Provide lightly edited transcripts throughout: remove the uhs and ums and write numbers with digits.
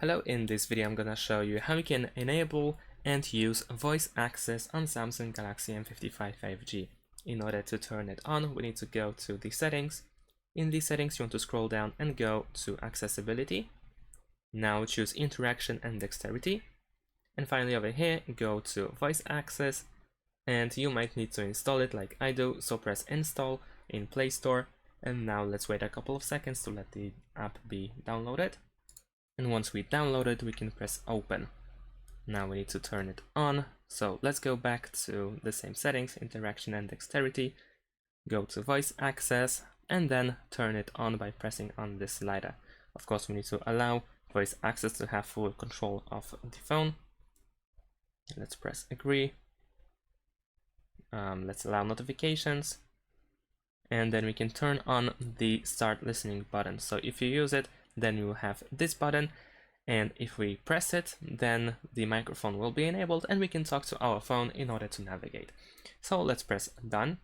Hello, in this video I'm gonna show you how you can enable and use voice access on Samsung Galaxy M55 5G. In order to turn it on, we need to go to the settings. In the settings, you want to scroll down and go to accessibility. Now choose interaction and dexterity. And finally over here, go to voice access. And you might need to install it like I do, so press install in Play Store. And now let's wait a couple of seconds to let the app be downloaded. And once we download it, we can press open. Now we need to turn it on. So let's go back to the same settings, interaction and dexterity. Go to voice access and then turn it on by pressing on this slider. Of course, we need to allow voice access to have full control of the phone. Let's press agree. Let's allow notifications. And then we can turn on the start listening button. So if you use it, then you will have this button, and if we press it, then the microphone will be enabled and we can talk to our phone in order to navigate. So let's press done.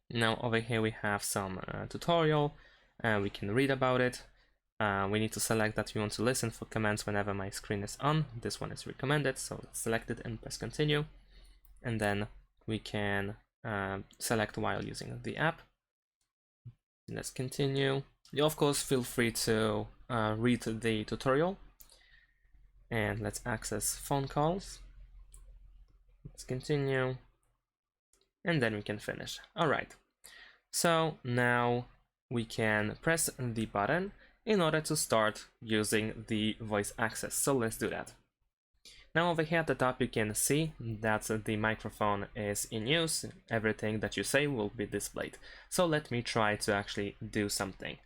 Now over here we have some tutorial, we can read about it. We need to select that we want to listen for commands whenever my screen is on. This one is recommended, so let's select it and press continue. And then we can select while using the app. Let's continue. You of course feel free to read the tutorial. And let's access phone calls. Let's continue. And then we can finish. Alright. So now we can press the button in order to start using the voice access. So let's do that. Now over here at the top you can see that the microphone is in use. Everything that you say will be displayed. So let me try to actually do something.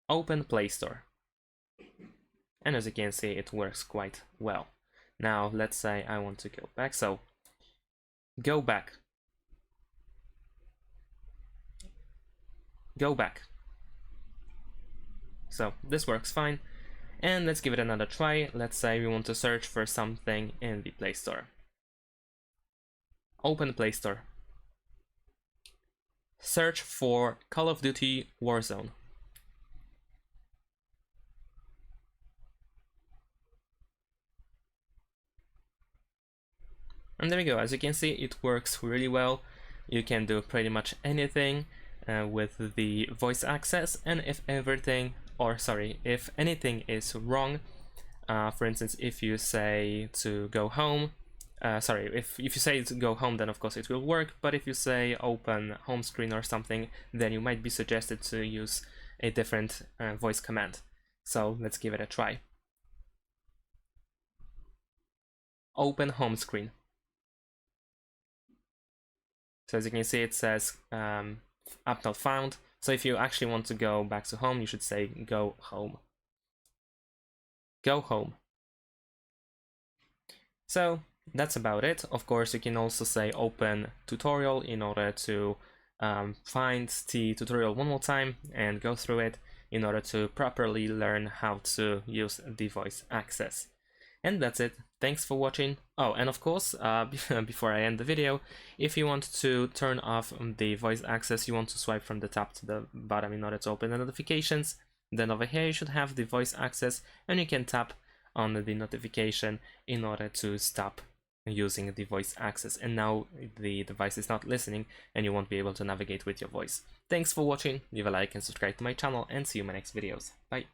Open Play Store. And as you can see, it works quite well. Now let's say I want to go back, so go back. Go back. So this works fine. And let's give it another try. Let's say we want to search for something in the Play Store. Open Play Store. Search for Call of Duty Warzone. And there we go. As you can see, it works really well. You can do pretty much anything with the voice access, and if anything is wrong, for instance, if you say to go home, if you say to go home, then of course it will work, but if you say open home screen or something, then you might be suggested to use a different voice command. So let's give it a try. Open home screen. So as you can see, it says app not found. So if you actually want to go back to home, you should say go home. Go home. So that's about it. Of course, you can also say open tutorial in order to find the tutorial one more time and go through it in order to properly learn how to use the voice access. And that's it. Thanks for watching. Oh, and of course, before I end the video, if you want to turn off the voice access, you want to swipe from the top to the bottom in order to open the notifications. Then over here you should have the voice access, and you can tap on the notification in order to stop using the voice access. And now the device is not listening and you won't be able to navigate with your voice. Thanks for watching. Leave a like and subscribe to my channel, and see you in my next videos. Bye.